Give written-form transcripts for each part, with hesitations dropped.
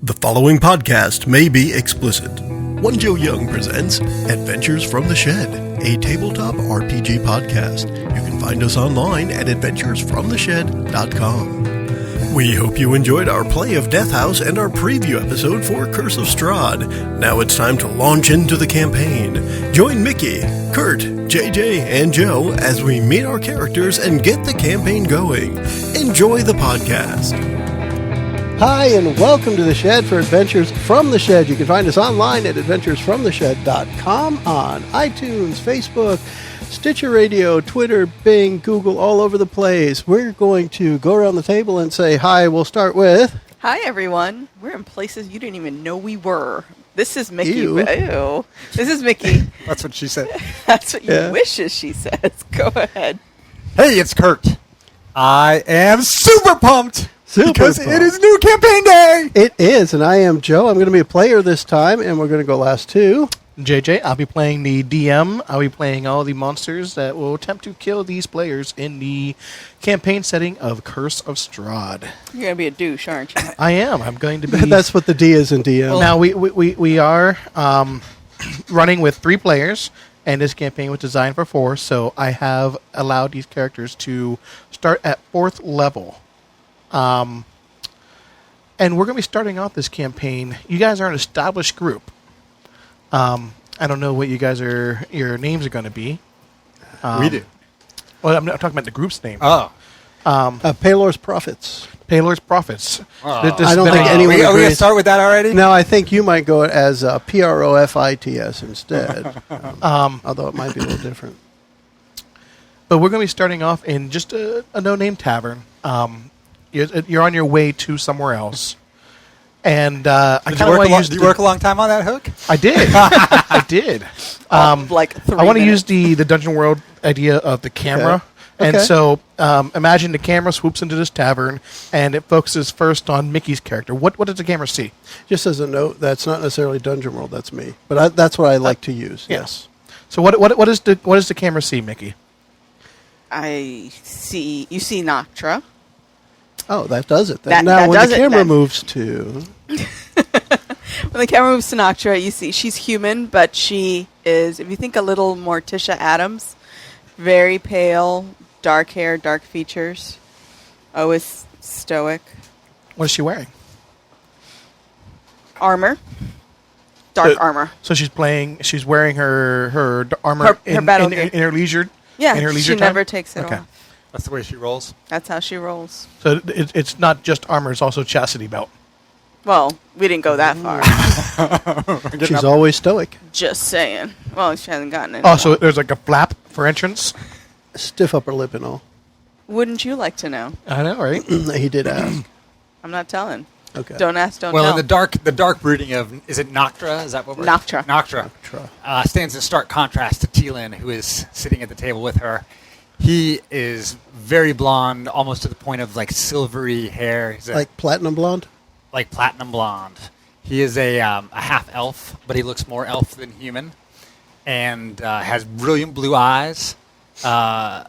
The following podcast may be explicit. One Joe Young presents Adventures from the Shed, a tabletop RPG podcast. You can find us online at adventuresfromtheshed.com. We hope you enjoyed our play of Death House and our preview episode for Curse of Strahd. Now it's time to launch into the campaign. Join Mickie, Kurt, JJ, and Joe as we meet our characters and get the campaign going. Enjoy the podcast. Hi, and welcome to The Shed for Adventures from the Shed. You can find us online at adventuresfromtheshed.com, on iTunes, Facebook, Stitcher Radio, Twitter, Bing, Google, all over the place. We're going to go around the table and say hi. We'll start with... Hi, everyone. We're in places you didn't even know we were. This is Mickie. Ew. Ew. This is Mickie. That's what she said. That's what you wishes she says. Go ahead. Hey, it's Kurt. I am super pumped because pumped. it is new campaign day. It is, and I am Joe. I'm going to be a player this time, and we're going to go last two. JJ, I'll be playing the DM. I'll be playing all the monsters that will attempt to kill these players in the campaign setting of Curse of Strahd. You're going to be a douche, aren't you? I am. I'm going to be... That's what the D is in DM. Now, we are running with 3 players, and this campaign was designed for 4, so I have allowed these characters to start at 4th level. And we're going to be starting off this campaign. You guys are an established group. I don't know what your names are going to be. We do. Well, I'm not talking about the group's name. Oh. Palor's Prophets. Palor's Prophets. I don't think anyone Are we going agrees. to start with that already? No, I think you might go as Profits instead, although it might be a little different. But we're going to be starting off in just a no-name tavern. You're on your way to somewhere else. And I kind of want to use... Did you work a long time on that hook? I did. I did. Like 3 I want to minutes. use the Dungeon World idea of the camera. Okay. And Okay. so imagine the camera swoops into this tavern, and it focuses first on Mickey's character. What does the camera see? Just as a note, that's not necessarily Dungeon World. That's me, but that's what I like to use. Yes. So what does the camera see, Mickie? You see Noctra. Oh, that does it. That Now, when does the it camera then. moves to... When the camera moves to Noctra, you see she's human, but she is, if you think a little Morticia Adams, very pale, dark hair, dark features, always stoic. What is she wearing? Armor. Dark armor. So she's wearing her armor Her in battle her gear. leisure. Yeah, in her leisure she time? never takes it Okay. off. That's the way she rolls. That's how she rolls. So it's not just armor; it's also chastity belt. Well, we didn't go that far. She's always stoic. Just saying. Well, she hasn't gotten it. Oh, so there's like a flap for entrance. Stiff upper lip and all. Wouldn't you like to know? I know, right? He did ask. I'm not telling. Okay. Don't ask, don't Well, tell. in the dark brooding of, is it Noctra? Is that what we're... Noctra. Noctra. Stands in stark contrast to Tielen, who is sitting at the table with her. He is very blonde, almost to the point of like silvery hair. He's Like platinum blonde? like platinum blonde. He is a half elf, but he looks more elf than human, and has brilliant blue eyes. That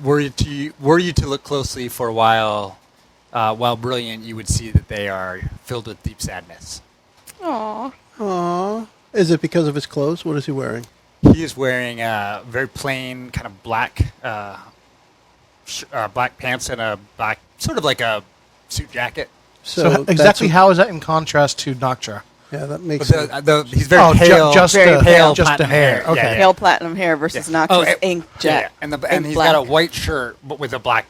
were you to look closely for a while brilliant, you would see that they are filled with deep sadness. Aww. Aww. Is it because of his clothes? What is he wearing? He is wearing a very plain kind of black black pants and a black, sort of like a suit jacket. So exactly how is that in contrast to Noctra? Yeah, that makes But sense. he's very pale. just very the pale, just the platinum hair. hair. Okay. Yeah, Pale platinum hair versus Noctra's ink jet. And ink he's black. got a white shirt, but with the black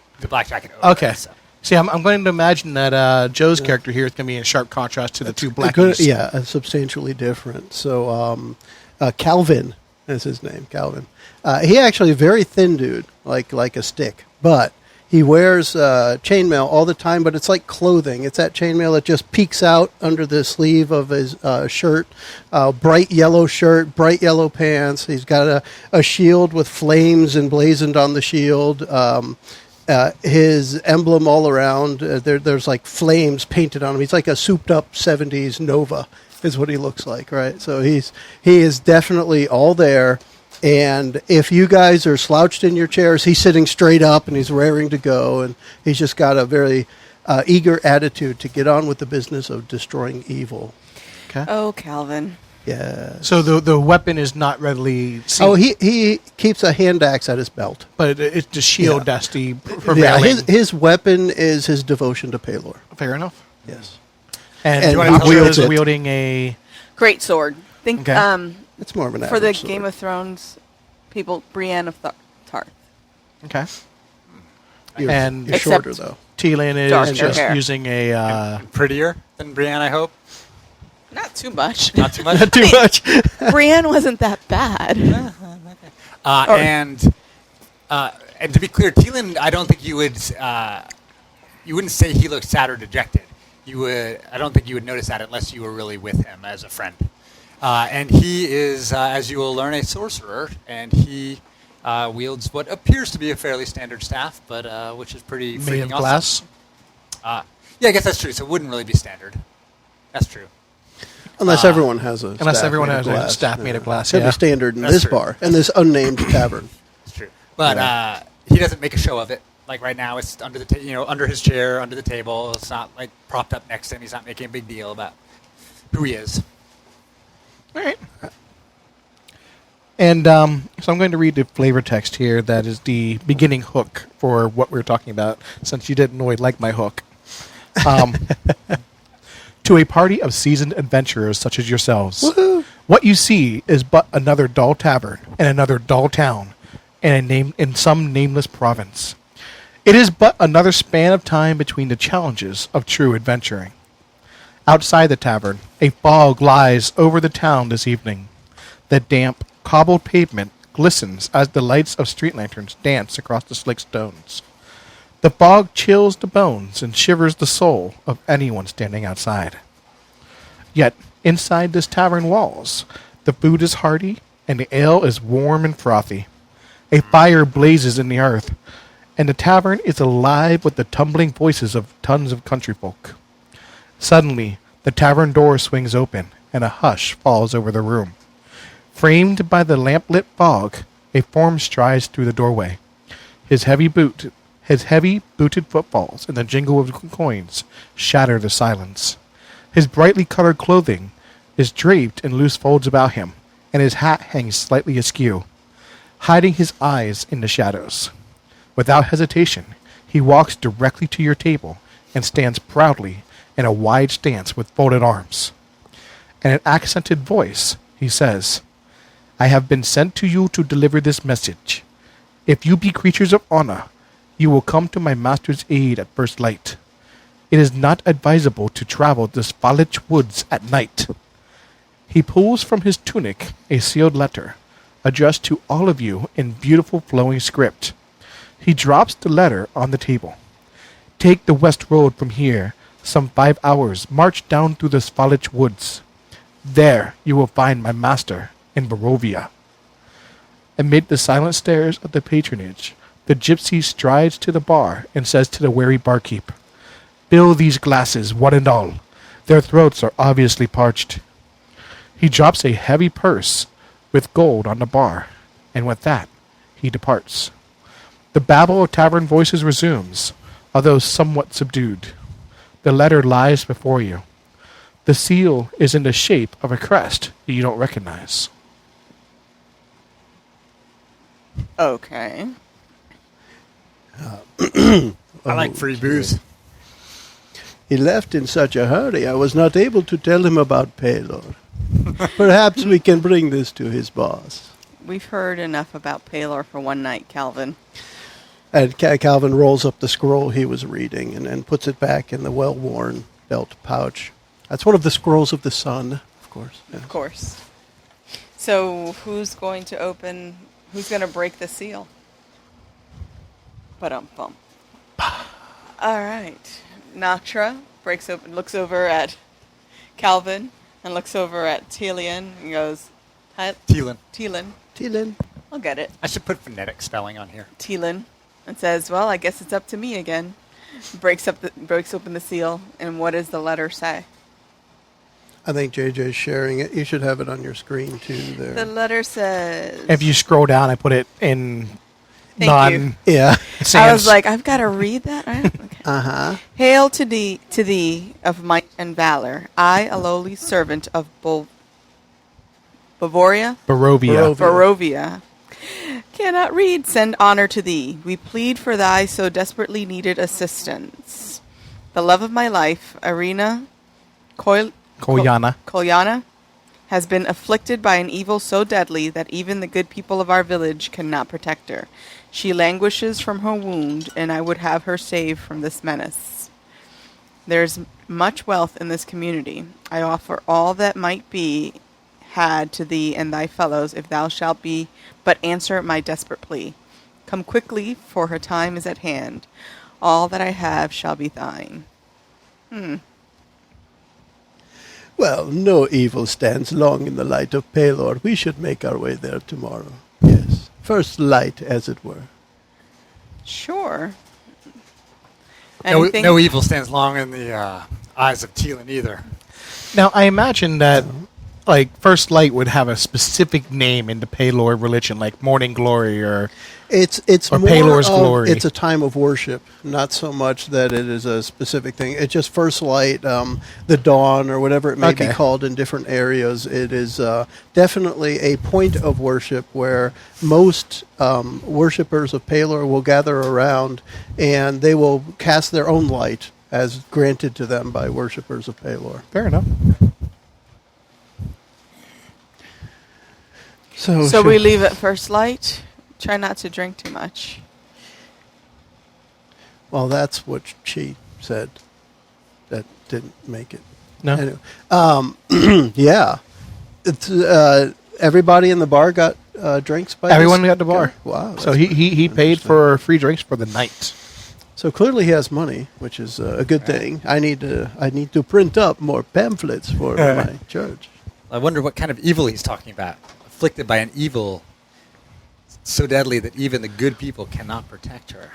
jacket over Okay. it, so. See, I'm going to imagine that Joe's character here is going to be in sharp contrast to the two Good- blackies. substantially different. So Calvin is his name, Calvin. He actually a very thin dude, like a stick, but he wears chainmail all the time, but it's like clothing. It's that chainmail that just peeks out under the sleeve of his shirt. Bright yellow shirt, bright yellow pants. He's got a shield with flames emblazoned on the shield. His emblem all around, there's like flames painted on him. He's like a souped-up 70s Nova is what he looks like, right? So he is definitely all there. And if you guys are slouched in your chairs, he's sitting straight up and he's raring to go. And he's just got a very eager attitude to get on with the business of destroying evil. Okay. Oh, Calvin. Yeah. So the weapon is not readily seen. Oh, he keeps a hand axe at his belt. But it's the shield Yeah. that's the Yeah, prevailing. his weapon is his devotion to Palor. Fair enough. Yes. And And he he wields wields it. wielding a... Great sword. Think Okay. It's more of an for the average sword. Game of Thrones people, Brienne of Tarth. Okay. You're, and- you're Except- shorter, though. Tielen is Darker just hair. using a... Prettier than Brienne, I hope. Not too much. Not too much. Too much. Brienne wasn't that bad. And to be clear, Tielen, I don't think you wouldn't say he looked sad or dejected. I don't think you would notice that unless you were really with him as a friend. And he is, as you will learn, a sorcerer, and he wields what appears to be a fairly standard staff, but which is pretty made freaking of awesome. glass. Yeah, I guess that's true. So it wouldn't really be standard. That's true. Unless everyone has a Unless staff everyone made has of a glass. staff made of glass, That'd yeah. be standard in That's this true. bar, in this unnamed tavern. It's true. But he doesn't make a show of it. Like right now, it's under the under his chair, under the table. It's not like propped up next to him. He's not making a big deal about who he is. All right. And so I'm going to read the flavor text here. That is the beginning hook for what we're talking about, since you didn't really like my hook. To a party of seasoned adventurers such as yourselves, what you see is but another dull tavern and another dull town in some nameless province. It is but another span of time between the challenges of true adventuring. Outside the tavern, a fog lies over the town this evening. The damp, cobbled pavement glistens as the lights of street lanterns dance across the slick stones. The fog chills the bones and shivers the soul of anyone standing outside. Yet, inside this tavern walls, the food is hearty and the ale is warm and frothy. A fire blazes in the earth, and the tavern is alive with the tumbling voices of tons of countryfolk. Suddenly, the tavern door swings open, and a hush falls over the room. Framed by the lamplit fog, a form strides through the doorway. His heavy booted footfalls and the jingle of coins shatter the silence. His brightly colored clothing is draped in loose folds about him, and his hat hangs slightly askew, hiding his eyes in the shadows. Without hesitation, he walks directly to your table and stands proudly in a wide stance with folded arms. In an accented voice, he says, "I have been sent to you to deliver this message. If you be creatures of honor, you will come to my master's aid at first light. It is not advisable to travel the Svalich woods at night." He pulls from his tunic a sealed letter, addressed to all of you in beautiful flowing script. He drops the letter on the table. "Take the west road from here, some 5 hours, march down through the Svalich woods. There you will find my master in Barovia." Amid the silent stares of the patronage, the gypsy strides to the bar and says to the wary barkeep, "Fill these glasses, one and all. Their throats are obviously parched." He drops a heavy purse with gold on the bar, and with that, he departs. The babble of tavern voices resumes, although somewhat subdued. The letter lies before you. The seal is in the shape of a crest that you don't recognize. Okay. I like free booze. He left in such a hurry, I was not able to tell him about Palor. Perhaps we can bring this to his boss. We've heard enough about Palor for one night, Calvin. And Calvin rolls up the scroll he was reading and puts it back in the well-worn belt pouch. That's one of the scrolls of the sun, of course. Yeah. Of course. So who's going to break the seal? Ba-dum-bum. All right. Noctra looks over at Calvin and looks over at Tielen and goes, Tielen. Tielen. I'll get it. I should put phonetic spelling on here. Tielen, and says, "Well, I guess it's up to me again." Breaks open the seal, and what does the letter say? I think JJ's sharing it. You should have it on your screen, too, there. The letter says... If you scroll down, I put it in Thank you. Yeah. I was like, I've got to read that. Okay. Uh-huh. Hail to thee of might and valor. I, a lowly servant of Barovia, Barovia. cannot read. Send honor to thee. We plead for thy so desperately needed assistance. The love of my life, Arena Kolyana, has been afflicted by an evil so deadly that even the good people of our village cannot protect her. She languishes from her wound, and I would have her saved from this menace. There's much wealth in this community. I offer all that might be had to thee and thy fellows, if thou shalt be but answer my desperate plea. Come quickly, for her time is at hand. All that I have shall be thine. Well, no evil stands long in the light of Pelor. We should make our way there tomorrow. Yes. First light, as it were. Sure. No evil stands long in the eyes of Tielen either. Now, I imagine that, like, First Light would have a specific name in the Pelor religion, like Morning Glory or It's or more Pelor's of, glory. It's a time of worship, not so much that it is a specific thing. It's just first light, the dawn, or whatever it may be called in different areas. It is definitely a point of worship where most worshippers of Pelor will gather around and they will cast their own light as granted to them by worshippers of Pelor. Fair enough. So we leave at first light. Try not to drink too much. Well, that's what she said. That didn't make it. No. Anyway, yeah. It's, everybody in the bar got drinks by Everyone this got the bar. guy? Wow. So he paid for free drinks for the night. So clearly he has money, which is a good thing. I need to print up more pamphlets for my church. I wonder what kind of evil he's talking about. Afflicted by an evil so deadly that even the good people cannot protect her.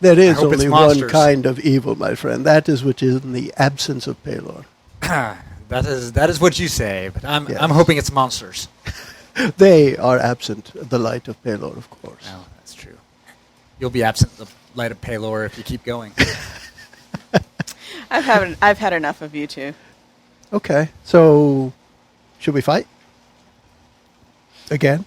That is hope it's only one monsters. kind of evil, my friend. That is which is in the absence of Pelor. That is what you say, but I'm Yes. hoping it's monsters. They are absent of the light of Pelor, of course. No, that's true. You'll be absent in the light of Pelor if you keep going. I've had enough of you two. Okay, so should we fight? Again?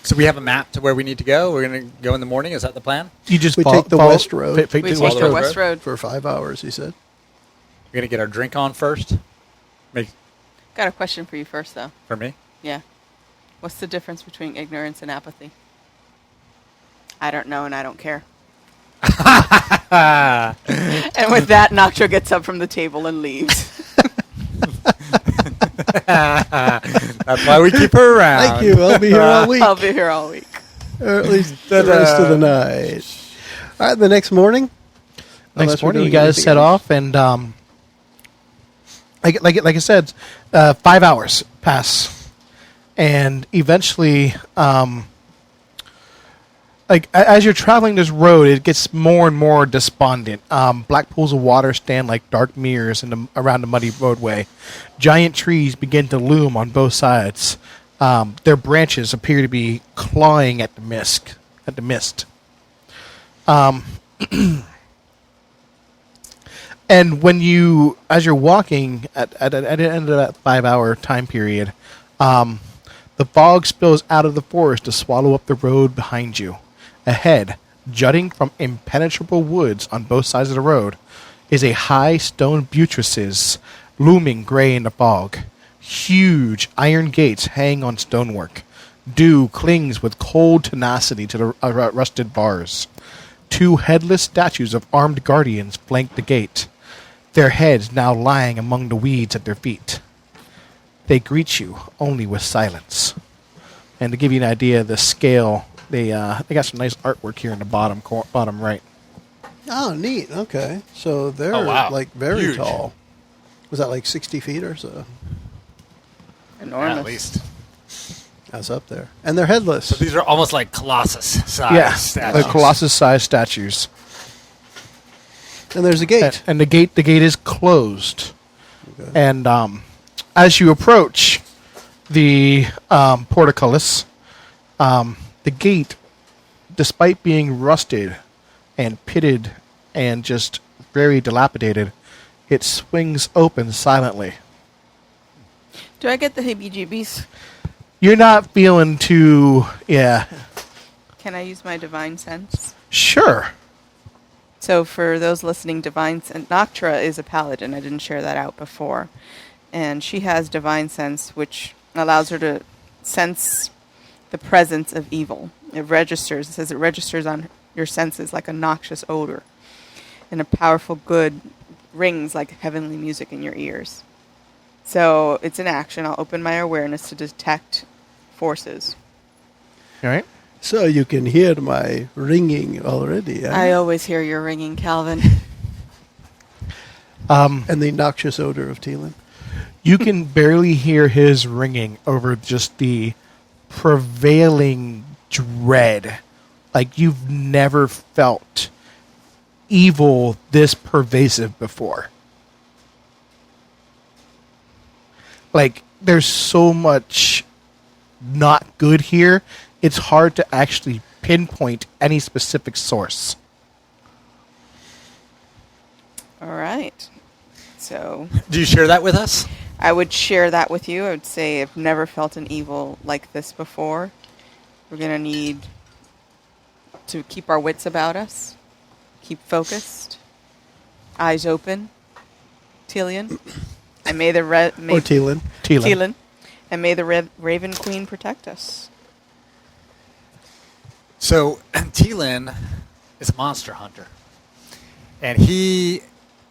So we have a map to where we need to go. We're going to go in the morning. Is that the plan? You just We take the west road. We take the west road. For 5 hours, he said. We're going to get our drink on first. Got a question for you first, though. For me? Yeah. What's the difference between ignorance and apathy? I don't know, and I don't care. And with that, Noctra gets up from the table and leaves. That's why we keep her around. Thank you. I'll be here all week. I'll be here all week. Or at least the rest of the night. All right, the next morning. Next morning, you guys set off, and like I said, 5 hours pass, and eventually, like as you're traveling this road, it gets more and more despondent. Black pools of water stand like dark mirrors around the muddy roadway. Giant trees begin to loom on both sides. Their branches appear to be clawing at the mist. And as you're walking at the end of that 5 hour time period, the fog spills out of the forest to swallow up the road behind you. Ahead, jutting from impenetrable woods on both sides of the road, is a high stone buttresses looming gray in the fog. Huge iron gates hang on stonework. Dew clings with cold tenacity to the rusted bars. 2 headless statues of armed guardians flank the gate, their heads now lying among the weeds at their feet. They greet you only with silence. And to give you an idea of the scale, they got some nice artwork here in the bottom right. Oh, neat. Okay. So they're like very Huge. tall. Was that like 60 feet or so? Enormous. At least. That's up there. And they're headless. So these are almost like Colossus-sized statues. Like Colossus-sized statues. And there's a gate. And the gate is closed. Okay. And as you approach, the portcullis. The gate, despite being rusted and pitted and just very dilapidated, it swings open silently. Do I get the heebie-jeebies? You're not feeling too, yeah. Can I use my divine sense? Sure. So for those listening, divine sense, Noctra is a paladin. I didn't share that out before. And she has divine sense, which allows her to sense the presence of evil. It registers. It says it registers on your senses like a noxious odor. And a powerful good rings like heavenly music in your ears. So it's an action. I'll open my awareness to detect forces. All right. So you can hear my ringing already. Eh? I always hear your ringing, Calvin. And the noxious odor of Tielen. You can barely hear his ringing over just the prevailing dread. Like you've never felt evil this pervasive before. Like there's so much not good here, it's hard to actually pinpoint any specific source. All right. So Do you share that with us? I would share that with you. I would say I've never felt an evil like this before. We're going to need to keep our wits about us, keep focused, eyes open. Tielen. And may the Or Tielen. Tielen. And may the Raven Queen protect us. So Tielen is a monster hunter, and he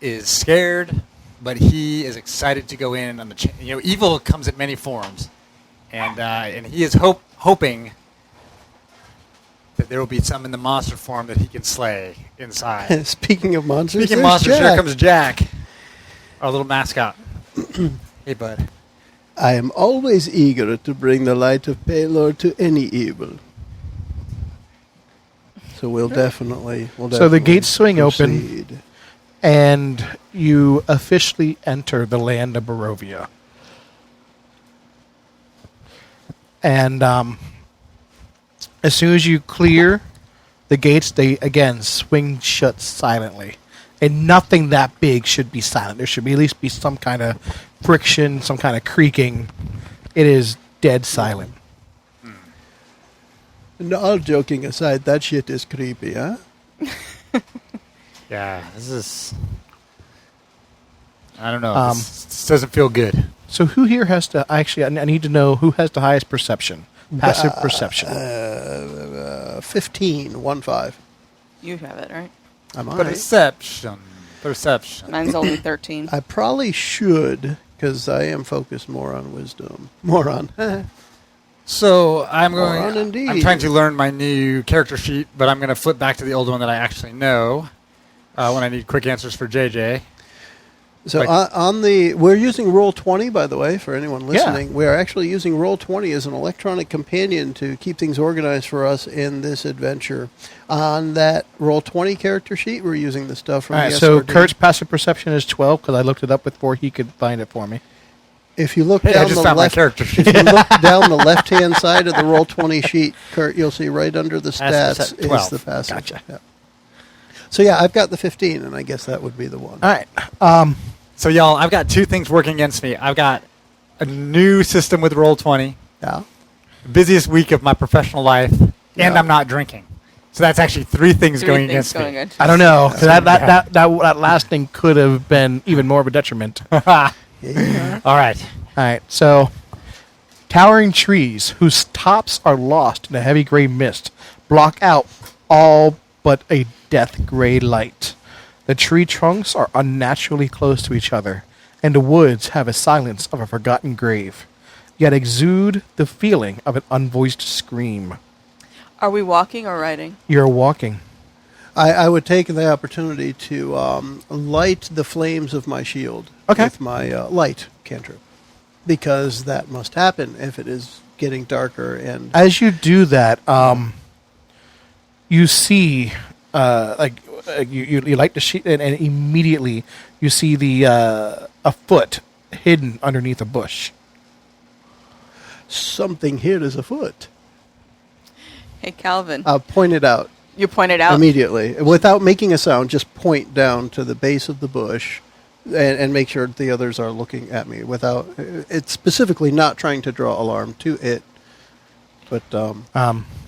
is scared, but he is excited to go in on the. Evil comes in many forms, and he is hoping that there will be some in the monster form that he can slay inside. Speaking of monsters, Speaking of monsters, here comes Jack, our little mascot. Hey, bud. I am always eager to bring the light of Paylor to any evil. So we'll definitely. So the gates swing proceed. open, and you officially enter the land of Barovia. And as soon as you clear the gates, they again swing shut silently. And nothing that big should be silent. There should be at least be some kind of friction, some kind of creaking. It is dead silent. No, all joking aside, that shit is creepy, huh? Yeah, this is. I don't know. This doesn't feel good. So who here has to actually? I need to know who has the highest perception, passive perception. 15, 1-5. You have it, right? I'm on it. Perception. Mine's only 13. I probably should, because I am focused more on wisdom. More on. So I'm on indeed. I'm trying to learn my new character sheet, but I'm going to flip back to the old one that I actually know when I need quick answers for JJ. So we're using Roll20, by the way, for anyone listening. Yeah. We are actually using Roll20 as an electronic companion to keep things organized for us in this adventure. On that Roll20 character sheet, we're using the stuff from All right, the so SRD. Kurt's passive perception is 12 because I looked it up before he could find it for me. If you look Hey, I down just the found my left, character sheet. if you look down the left-hand side of the Roll20 sheet, Kurt, you'll see right under the stats Passive 12. is the passive. Gotcha. Yeah. So yeah, I've got the 15, and I guess that would be the one. All right. So, y'all, I've got two things working against me. I've got a new system with Roll20, Yeah. busiest week of my professional life, and I'm not drinking. So that's actually three things going against me. against I don't know. 'Cause that last thing could have been even more of a detriment. All right. All right, so towering trees whose tops are lost in a heavy gray mist block out all but a death gray light. The tree trunks are unnaturally close to each other, and the woods have a silence of a forgotten grave, yet exude the feeling of an unvoiced scream. Are we walking or riding? You're walking. I would take the opportunity to light the flames of my shield with my light cantrip, because that must happen if it is getting darker. And As you do that, you see, you light the sheet, and immediately you see a foot hidden underneath a bush. something here is afoot. Hey, Calvin. Point it out You pointed out. immediately. Without making a sound, just point down to the base of the bush and make sure the others are looking at me. Without it's specifically not trying to draw alarm to it, but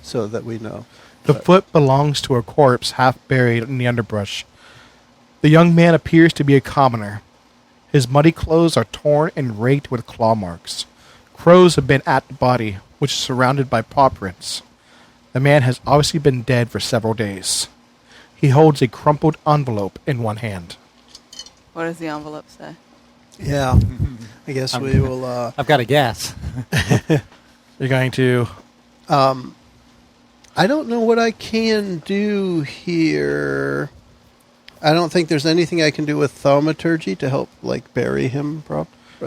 so that we know. The foot belongs to a corpse half buried in the underbrush. The young man appears to be a commoner. His muddy clothes are torn and raked with claw marks. Crows have been at the body, which is surrounded by paw prints. The man has obviously been dead for several days. He holds a crumpled envelope in one hand. What does the envelope say? Yeah, I guess we will. I've got a guess. You're going to... I don't know what I can do here. I don't think there's anything I can do with thaumaturgy to help, like, bury him.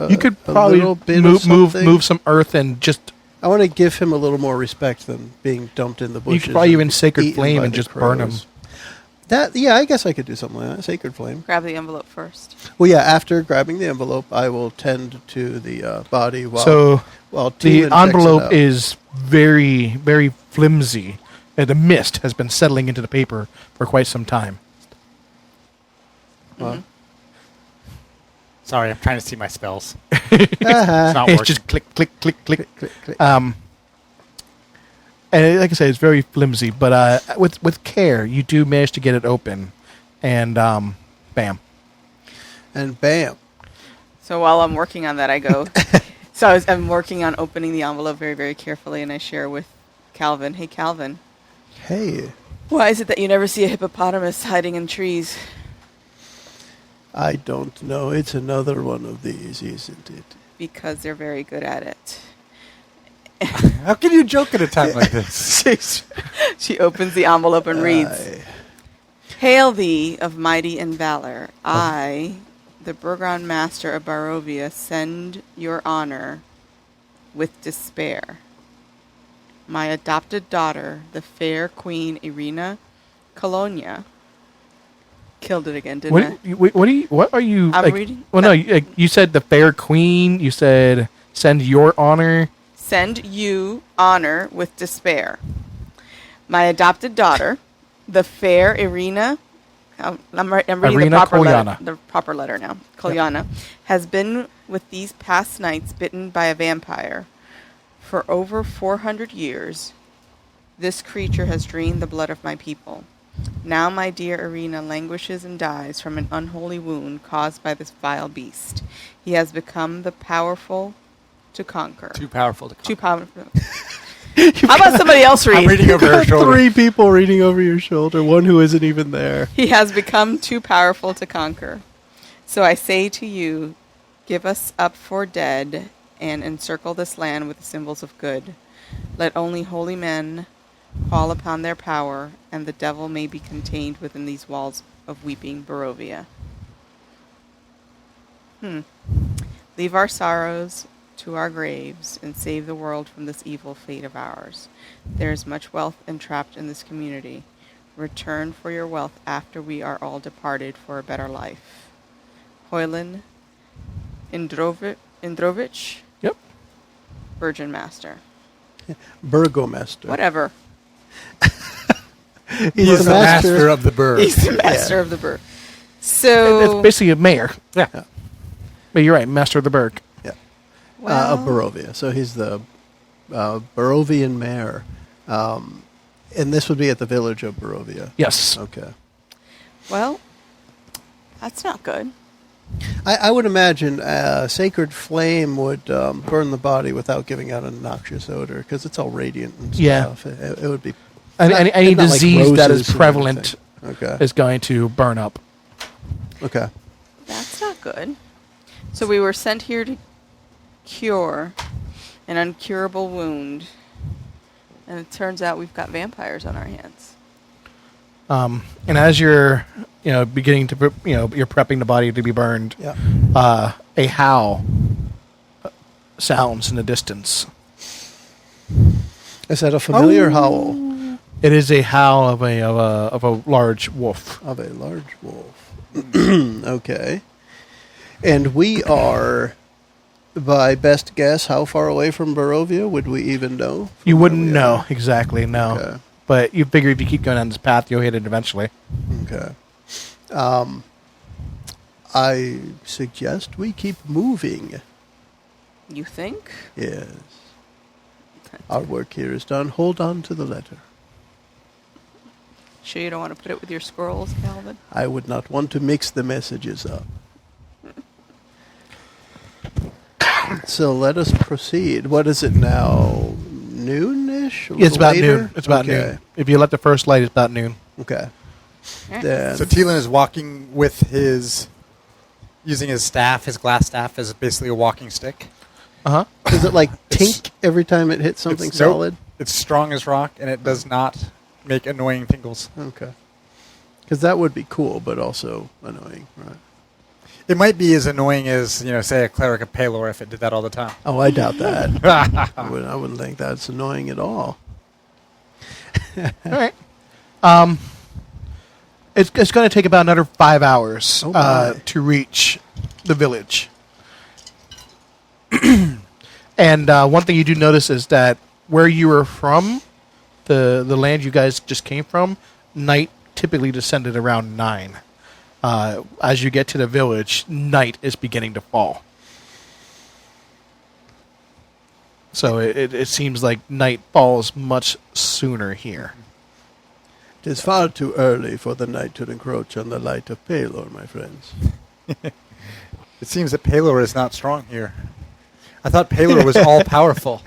You could probably move some earth and just... I want to give him a little more respect than being dumped in the bushes. You could probably even Sacred eaten Flame by and the just burn him. crows. Yeah, I guess I could do something like that. Sacred Flame. Grab the envelope first. Well, yeah, after grabbing the envelope, I will tend to the body while So while the Tielen checks it envelope out. is very, very flimsy. The mist has been settling into the paper for quite some time. Well, Sorry, I'm trying to see my spells. uh-huh. It's not It's working. just click, click, click, click. Click, click. And like I said, it's very flimsy, but with care, you do manage to get it open, and bam. And bam. So while I'm working on that, I go. I'm working on opening the envelope very, very carefully, and I share with Calvin. Hey, Calvin. Hey, Why is it that you never see a hippopotamus hiding in trees? I don't know. It's another one of these, isn't it? Because they're very good at it. How can you joke at a time like this? She opens the envelope and reads, I- Hail thee of mighty and valor. I, the Burgon Master of Barovia, send your honor with despair. My adopted daughter, the fair Queen Irina Colonia, killed it again, didn't I? What are you? I'm like, reading. Well, no, you said the fair queen. You said send your honor. Send you honor with despair. My adopted daughter, the fair Irina, I'm reading Irina Kolyana. the proper letter now. Kolyana has been with these past nights bitten by a vampire. For over 400 years, this creature has drained the blood of my people. Now my dear Irina languishes and dies from an unholy wound caused by this vile beast. He has become the powerful to conquer. Too powerful to Too conquer. powerful. How about somebody else read? I'm reading over her shoulder. 3 people reading over your shoulder, one who isn't even there. He has become too powerful to conquer. So I say to you, give us up for dead and encircle this land with the symbols of good. Let only holy men call upon their power, and the devil may be contained within these walls of weeping Barovia. Leave our sorrows to our graves and save the world from this evil fate of ours. There is much wealth entrapped in this community. Return for your wealth after we are all departed for a better life. Hoylan Indrovich, Yep. Virgin Master. Burgomaster. Whatever. He's the master of the bird. He's the master of the bird. So It's basically a mayor. Yeah. But you're right, master of the Burg. Yeah. well, Of Barovia. So he's the Barovian mayor. And this would be at the village of Barovia. Yes. Okay. well, that's not good. I would imagine Sacred Flame would burn the body without giving out a noxious odor because it's all radiant and Yeah. stuff. It would be... Any not like disease that roses is or prevalent anything. Okay. is going to burn up. Okay. That's not good. So we were sent here to cure an uncurable wound, and it turns out we've got vampires on our hands. And as you're, beginning to, you're prepping the body to be burned, Yeah. a howl sounds in the distance. Is that a familiar howl It is a howl of a large wolf. of a large wolf? Okay. And we are by best guess, how far away from Barovia would we even know? You from wouldn't where we know are? exactly, no. Okay. But you figure if you keep going down this path, you'll hit it eventually. Okay. I suggest we keep moving. You think? Yes. Our work here is done. Hold on to the letter. Sure you don't want to put it with your scrolls, Calvin? I would not want to mix the messages up. So let us proceed. What is it now? Noon-ish? A Yeah, it's little about later? noon. It's about Okay. noon. If you let the first light, it's about noon. Okay. Alright. Then, So Tielen is walking with using his staff, his glass staff, as basically a walking stick. Uh-huh. does it like It's- tink every time it hits something It's- nope. solid? It's strong as rock, and it does not make annoying tingles. Okay. Because that would be cool, but also annoying, right? It might be as annoying as, say, a cleric of Palor if it did that all the time. Oh, I doubt that. I wouldn't think that's annoying at all. All right. It's going to take about another 5 hours Oh my. to reach the village. And one thing you do notice is that where you were from, the land you guys just came from, night typically descended around 9. As you get to the village, night is beginning to fall. So it seems like night falls much sooner here. It is far too early for the night to encroach on the light of Palor, my friends. It seems that Palor is not strong here. I thought Palor was all-powerful.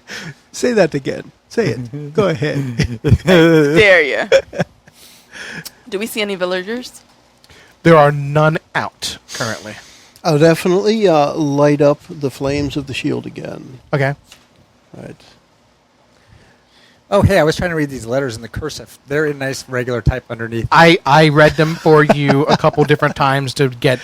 Say that again. Say it. Go ahead. Dare you. Do we see any villagers? There are none out currently. I'll definitely light up the flames of the shield again. Okay. Right. Oh, hey, I was trying to read these letters in the cursive. They're in nice regular type underneath. I read them for you a couple different times to get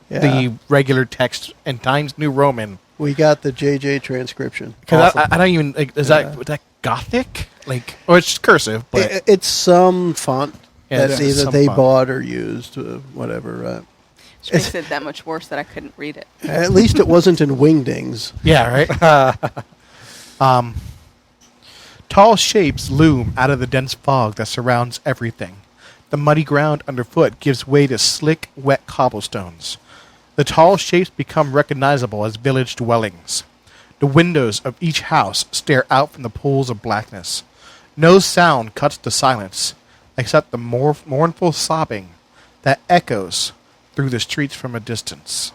Yeah. the regular text and Times New Roman. We got the JJ transcription. Because Awesome. I don't even like, is that Gothic? Like, or it's cursive, but It's some font Yeah, that it's either some they font. bought or used, whatever. Right? Which makes it that much worse that I couldn't read it. At least it wasn't in wingdings. yeah, right. Tall shapes loom out of the dense fog that surrounds everything. The muddy ground underfoot gives way to slick, wet cobblestones. The tall shapes become recognizable as village dwellings. The windows of each house stare out from the pools of blackness. No sound cuts the silence, except the mournful sobbing that echoes through the streets from a distance.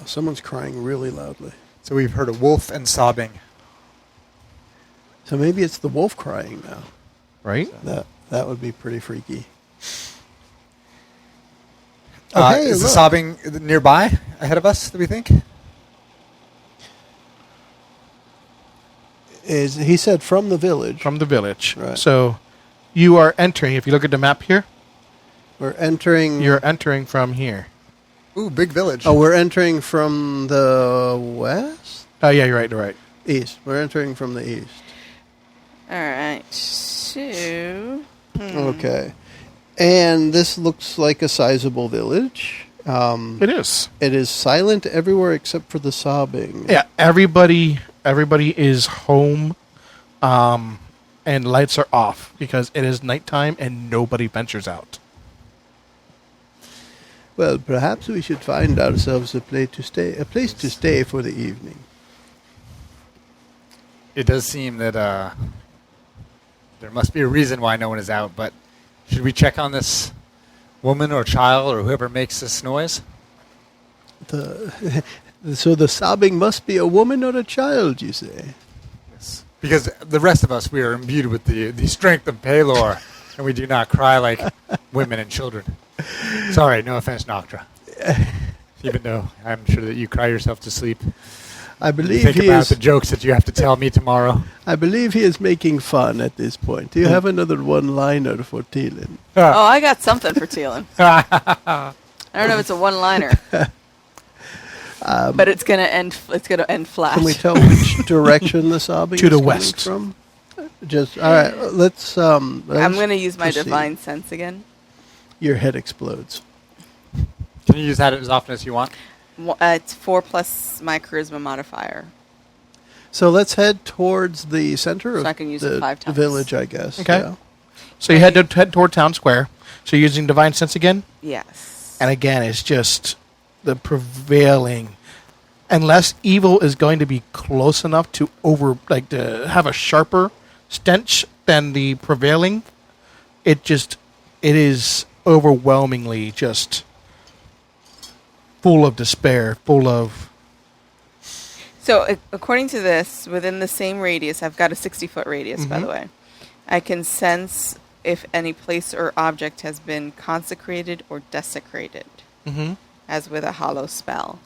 Someone's crying really loudly. So we've heard a wolf and sobbing. So maybe it's the wolf crying now. Right? That would be pretty freaky. Hey, Is the look. sobbing nearby, ahead of us, do we think? He said from the village. From the village. Right. So you are entering, if you look at the map here, We're entering. you're entering from here. Ooh, big village. Oh, we're entering from the west? Oh, yeah, you're right. East. We're entering from the east. All right. So. Okay. And this looks like a sizable village. It is. It is silent everywhere except for the sobbing. Yeah, everybody is home, and lights are off because it is nighttime and nobody ventures out. Well, perhaps we should find ourselves a place to stay for the evening. It does seem that there must be a reason why no one is out, but should we check on this woman or child or whoever makes this noise? So the sobbing must be a woman or a child, you say? Yes. Because the rest of us, we are imbued with the strength of Palor, and we do not cry like women and children. Sorry, no offense, Noctra. Even though I'm sure that you cry yourself to sleep. I believe Think he about is. the jokes that you have to tell me tomorrow. I believe he is making fun at this point. Do you have another one-liner for Tielen? Oh, I got something for Tielen. I don't know if it's a one-liner, but it's gonna end. It's gonna end flat. Can we tell which direction the sobbing To is the coming west. from? Just all right. Let's. I'm gonna use my proceed. divine sense again. Your head explodes. Can you use that as often as you want? It's 4 plus my charisma modifier. So let's head towards the center So I of can use it 5 the times. village, I guess. Okay. Yeah. So you head toward town square. So you're using divine sense again, Yes. and again, it's just the prevailing. Unless evil is going to be close enough to to have a sharper stench than the prevailing, it is overwhelmingly just full of despair, full of. So according to this, within the same radius, I've got a 60-foot radius, by Mhm. the way, I can sense if any place or object has been consecrated or desecrated, as with a hollow spell.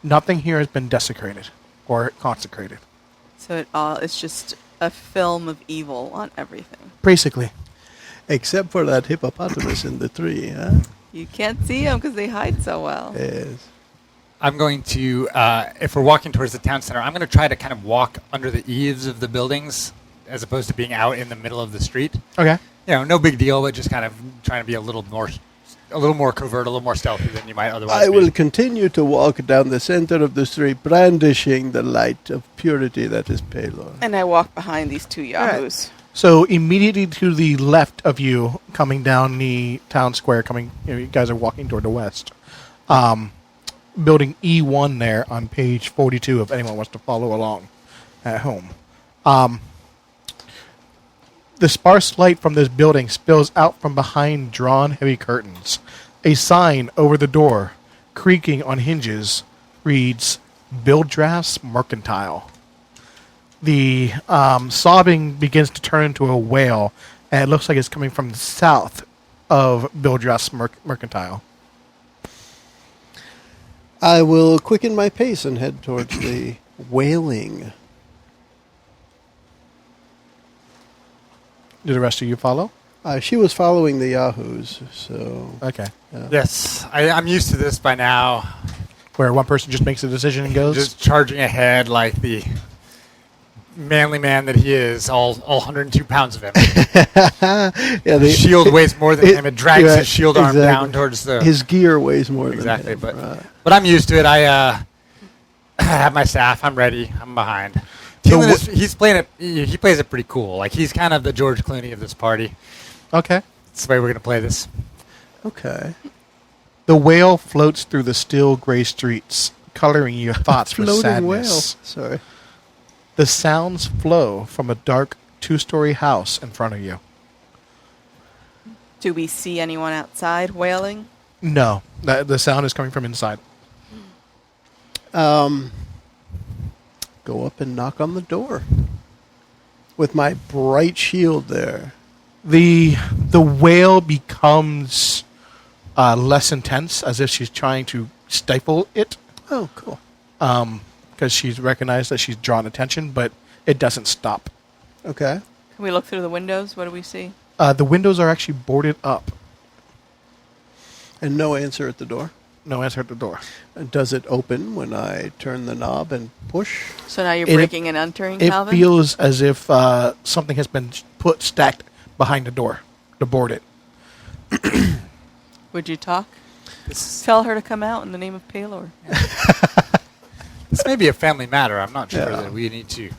Nothing here has been desecrated or consecrated. So it's just a film of evil on everything. Basically. Except for that hippopotamus in the tree, huh? You can't see them because they hide so well. Yes. I'm going to, if we're walking towards the town center, I'm going to try to kind of walk under the eaves of the buildings as opposed to being out in the middle of the street. Okay. No big deal, but just kind of trying to be a little more covert, a little more stealthy than you might otherwise I be. will continue to walk down the center of the street, brandishing the light of purity that is Palor. And I walk behind these 2 yahoos. So immediately to the left of you, coming down the town square, you guys are walking toward the west. Building E1 there on page 42, if anyone wants to follow along at home. The sparse light from this building spills out from behind drawn heavy curtains. A sign over the door, creaking on hinges, reads, Bildrath's Mercantile. The sobbing begins to turn into a wail, and it looks like it's coming from the south of Bildrath's Mercantile. I will quicken my pace and head towards the wailing. Do the rest of you follow? She was following the yahoos, so... Okay. Yes, I'm used to this by now. Where one person just makes a decision and goes? Just charging ahead like the manly man that he is, all 102 pounds of him. The shield weighs more than him. It drags his shield arm down towards the... His gear weighs more exactly, than him. but I'm used to it. I have my staff. I'm ready. I'm behind. Tielen he plays it pretty cool. Like, he's kind of the George Clooney of this party. Okay. That's the way we're going to play this. Okay. The wail floats through the still gray streets, coloring your thoughts with Floating sadness. whale. Sorry. The sounds flow from a dark 2-story house in front of you. Do we see anyone outside wailing? No, the sound is coming from inside. Go up and knock on the door with my bright shield there. The wail becomes less intense, as if she's trying to stifle it. Oh, cool. Because she's recognized that she's drawn attention, but it doesn't stop. Okay. Can we look through the windows? What do we see? The windows are actually boarded up. And no answer at the door. No answer at the door. Does it open when I turn the knob and push? So now you're breaking and entering, It Calvin? feels as if something has been stacked behind the door to board it. Would you talk? Tell her to come out in the name of Palor. This may be a family matter. I'm not sure Yeah. that we need to.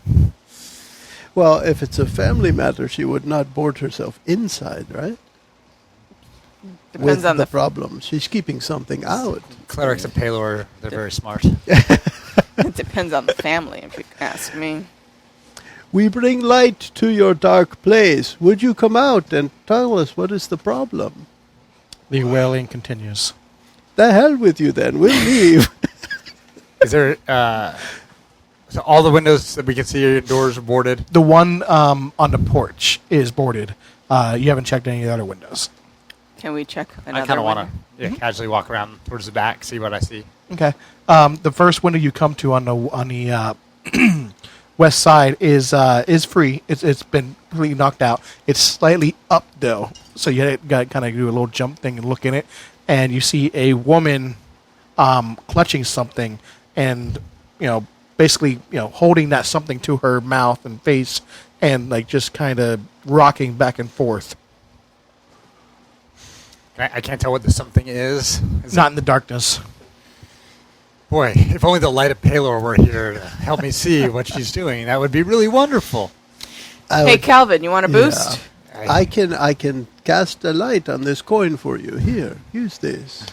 Well, if it's a family matter, she would not board herself inside, right? Depends With on the the problem. She's keeping something out. Clerics of Palor, they're very smart. It depends on the family, if you ask me. We bring light to your dark place. Would you come out and tell us what is the problem? The wailing continues. The hell with you then. We'll leave. Is there... so all the windows that we can see, your doors are boarded? The one on the porch is boarded. You haven't checked any of the other windows. Can we check another I kind of want window? to casually walk around towards the back, see what I see. Okay. The first window you come to on the west side is free. It's been completely knocked out. It's slightly up though, so you got to kind of do a little jump thing and look in it, and you see a woman clutching something, and basically holding that something to her mouth and face, and like just kind of rocking back and forth. I can't tell what the something is. Not in the darkness. Boy, if only the light of Palor were here to help me see what she's doing, that would be really wonderful. Hey, Calvin, you want a boost? I can cast a light on this coin for you. Here, use this.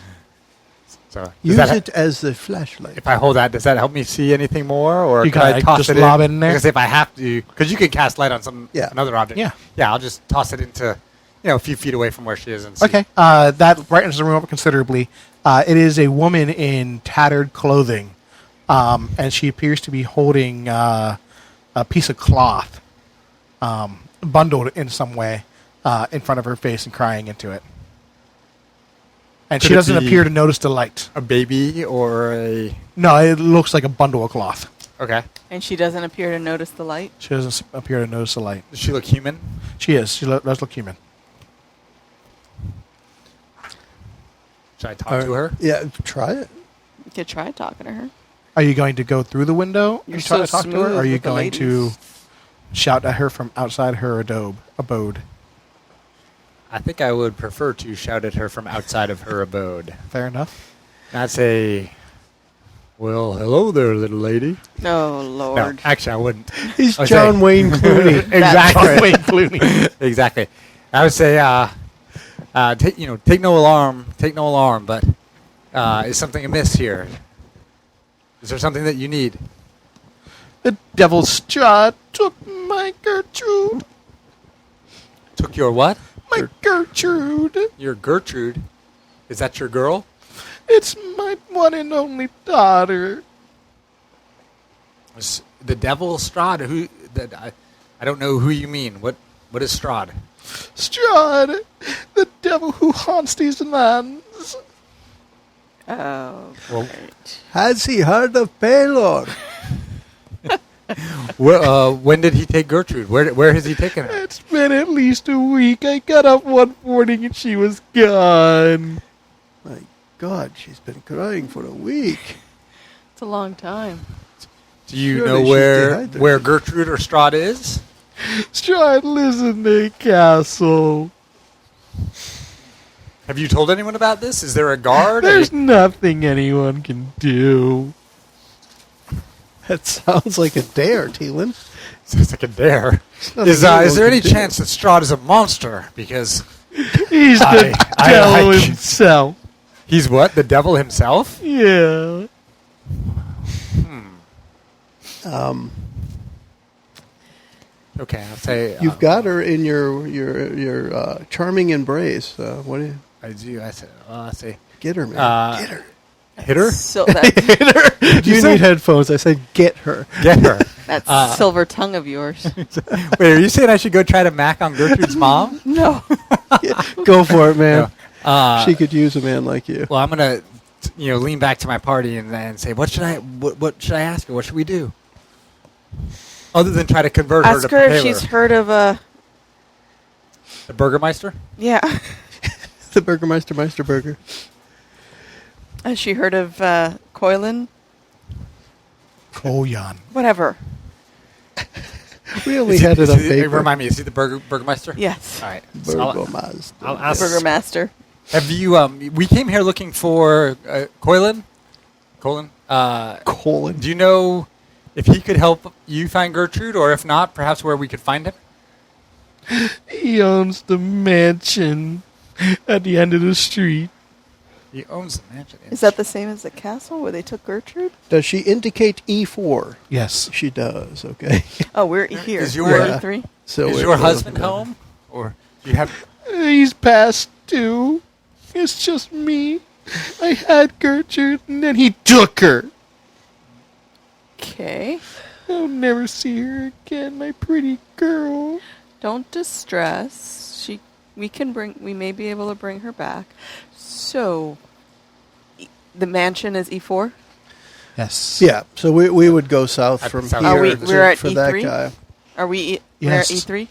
So Use it as the flashlight. If I hold that, does that help me see anything more, or You can I gotta toss just it lob it in there? Because if I have to, because you can cast light on Yeah. another object. Yeah. Yeah, I'll just toss it into, a few feet away from where she is and see. Okay, that brightens the room up considerably. It is a woman in tattered clothing, and she appears to be holding a piece of cloth, bundled in some way, in front of her face and crying into it. And Could she it doesn't be appear to notice the light. A baby or a... No, it looks like a bundle of cloth. Okay. And she doesn't appear to notice the light? She doesn't appear to notice the light. Does she look human? She is. She does look human. Should I talk to her? Yeah, try it. You could try talking to her. Are you going to go through the window You're and try so to talk to her? smooth Or are you with the going to ladies. shout at her from outside her abode? I think I would prefer to shout at her from outside of her abode. Fair enough. Not say, well, hello there, little lady. Oh, No, Lord. actually, I wouldn't. He's I would John say- Wayne Clooney. Exactly. Wayne Clooney. Exactly. I would say, take no alarm, but is something amiss here? Is there something that you need? The devil's Strahd took my Gertrude. Took your what? My Gertrude. Your Gertrude. Is that your girl? It's my one and only daughter. The devil Strahd. Who? I don't know who you mean. What is Strahd? Strahd, the devil who haunts these lands. Oh, Well- great. Has he heard of Palor? When did he take Gertrude? Where has he taken her? It's been at least a week. I got up one morning and she was gone. My God, she's been crying for a week. It's a long time. Do you Surely know she's where dehydrated. Gertrude or Strahd is? Strahd lives in the castle. Have you told anyone about this? Is there a guard? There's nothing anyone can do. That sounds like a dare, Tielen. It's like a dare. nothing Is anyone there any can do. chance that Strahd is a monster? Because He's the I devil like- himself. he's what? The devil himself? Yeah. Okay, I'll say. You've got her in your charming embrace. What do you I do. I say. get her, man? Uh, Get her. Hit her? So that, You need headphones. I said get her. Get her. that silver tongue of yours. Wait, are you saying I should go try to mac on Gertrude's mom? No. Go for it, man. No. She could use a man like you. Well, I'm gonna, lean back to my party and say, what should I ask her? What should we do? Other than try to convert her Ask to her if Palor. she's heard of a... The Burgermeister? Yeah. The Burgermeister Meisterburger. Has she heard of Coilen? Koyan. Whatever. We only had it on paper. Remind me, is he the Burgermeister? Yes. All right. So Burgermeister. I'll ask. Burgermaster. Have you? We came here looking for Coilen. Colin. Colon. Do you know if he could help you find Gertrude, or if not, perhaps where we could find him? He owns the mansion at the end of the street. He owns the mansion. Is that the same as the castle where they took Gertrude? Does she indicate E4? Yes. She does. Okay. Oh, we're here. Is We're your- E3? So Is it your was- husband home, or do you have? He's past due. It's just me. I had Gertrude and then he took her. Okay. I'll never see her again, my pretty girl. Don't distress. We may be able to bring her back. So, the mansion is E4? Yes. Yeah. So we would go south At from south. here Are we- we're at for that E3? guy. Are we Yes. we're at E3?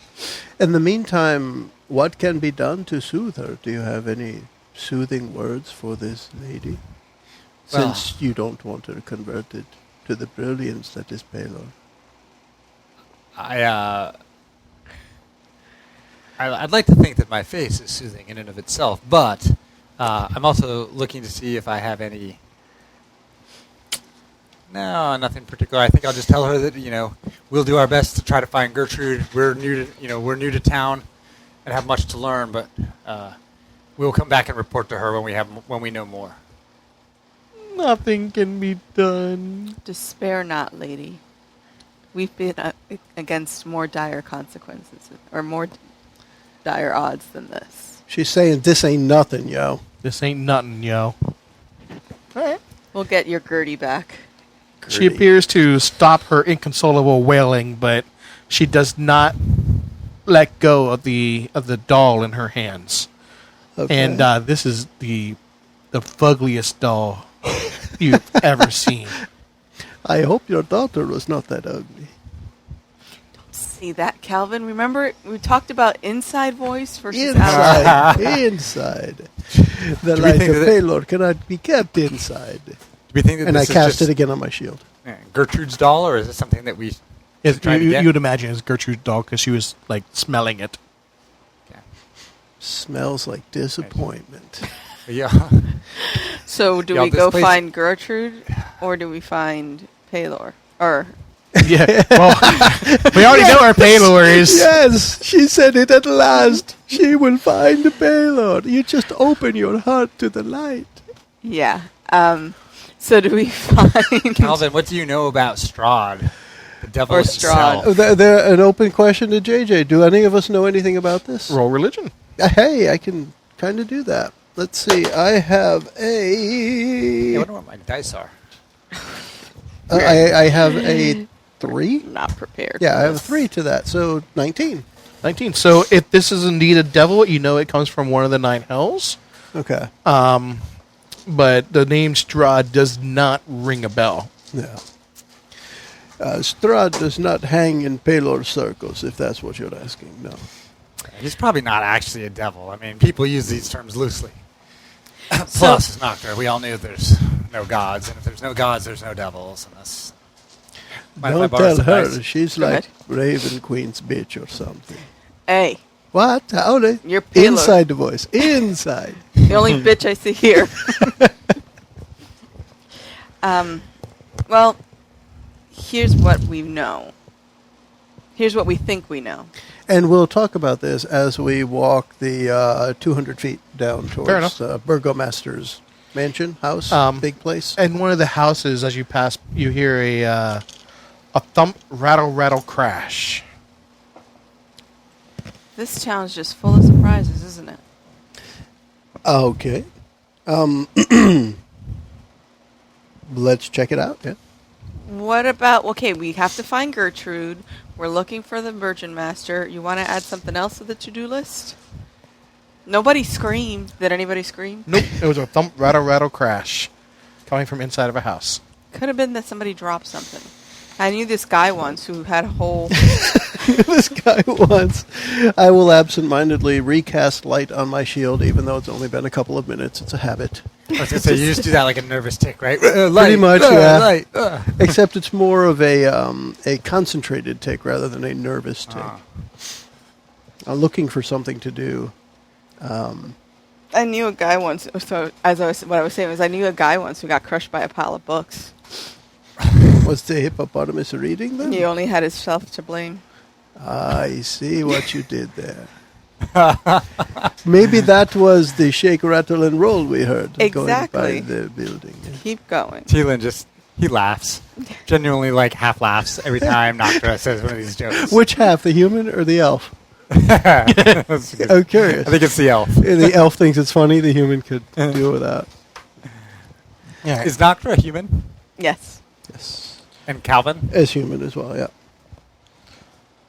In the meantime, what can be done to soothe her? Do you have any soothing words for this lady? Well- Since you don't want her converted to the brilliance that is Palor. I'd like to think that my face is soothing in and of itself, but I'm also looking to see if I have any No, nothing particular. I think I'll just tell her that we'll do our best to try to find Gertrude. We're new to town and have much to learn, but we'll come back and report to her when we know more. Nothing can be done. Despair not, lady. We've been against more dire consequences, or more dire odds than this. She's saying this ain't nothing, yo. This ain't nothing, yo. All right. We'll get your Gertie back. She appears to stop her inconsolable wailing, but she does not let go of the doll in her hands. Okay. And this is the fuggliest doll you've ever seen. I hope your daughter was not that ugly. See that, Calvin? Remember we talked about inside voice versus outside. Inside. The light of Paylor cannot be kept inside. Do we think that And I this is cast just it again on my shield. Gertrude's doll, or is it something that we Yes, trying to get? you'd imagine it's Gertrude's doll because she was like smelling it. Okay. Smells like disappointment. Yeah. So do Y'all, we this go place- find Gertrude, or do we find Paylor? Or Yeah. Well, we already know our Paylor is. Yes, she said it at last. She will find the payload. You just open your heart to the light. yeah. So do we find Calvin, what do you know about Strahd? The devil Or himself. Strahd. They're an open question to JJ. Do any of us know anything about this? Roll religion. Hey, I can kind of do that. Let's see. I have I a. wonder what my dice are. I have a 3. not prepared? Yeah, for I have a this. 3 to that. So 19. 19. So if this is indeed a devil, you know it comes from one of the 9 hells. Okay. But the name Strahd does not ring a bell. Yeah. Strahd does not hang in Paylor circles, if that's what you're asking. No. He's probably not actually a devil. I mean, people use these terms loosely. Plus, it's Noctra. We all knew there's no gods, and if there's no gods, there's no devils. And that's. Mind if I Don't borrow tell some her. dice? She's Go like ahead. Raven Queen's bitch or something. Hey, What? Howdy. you're Paylor. Inside the voice. Inside. The only bitch I see here. Well, here's what we know. Here's what we think we know. And we'll talk about this as we walk the 200 feet down Fair towards Burgomaster's mansion, house, big place. And one of the houses, as you pass, you hear a thump, rattle, rattle, crash. This town's just full of surprises, isn't it? Okay. Let's check it out. Yeah. What about, okay, we have to find Gertrude. We're looking for the Virgin Master. You want to add something else to the to-do list? Nobody screamed. Did anybody scream? Nope. It was a thump, rattle, rattle, crash coming from inside of a house. Could have been that somebody dropped something. I knew this guy once who had a whole... This guy once. I will absentmindedly recast light on my shield, even though it's only been a couple of minutes. It's a habit. I was going to say, you just do that like a nervous tick, right? Pretty much, yeah. Light, Except it's more of a concentrated tick rather than a nervous tick. I'm looking for something to do. I knew a guy once, so what I was saying was I knew a guy once who got crushed by a pile of books. Was the hippopotamus reading them? He only had himself to blame. I see what you did there. Maybe that was the shake, rattle, and roll we heard Exactly. going by the building. Keep going. Tielen he laughs. Genuinely, like, half laughs every time Noctra says one of these jokes. Which half, the human or the elf? That's good. I'm curious. I think it's the elf. The elf thinks it's funny, the human could do without. Yeah. Is Noctra a human? Yes. Yes. And Calvin? As human as well, yeah.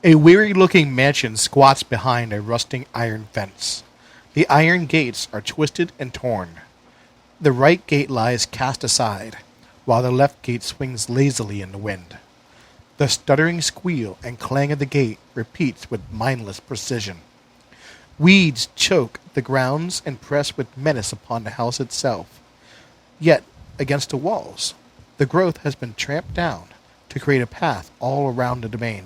A weary-looking mansion squats behind a rusting iron fence. The iron gates are twisted and torn. The right gate lies cast aside, while the left gate swings lazily in the wind. The stuttering squeal and clang of the gate repeats with mindless precision. Weeds choke the grounds and press with menace upon the house itself. Yet, against the walls, the growth has been tramped down to create a path all around the domain.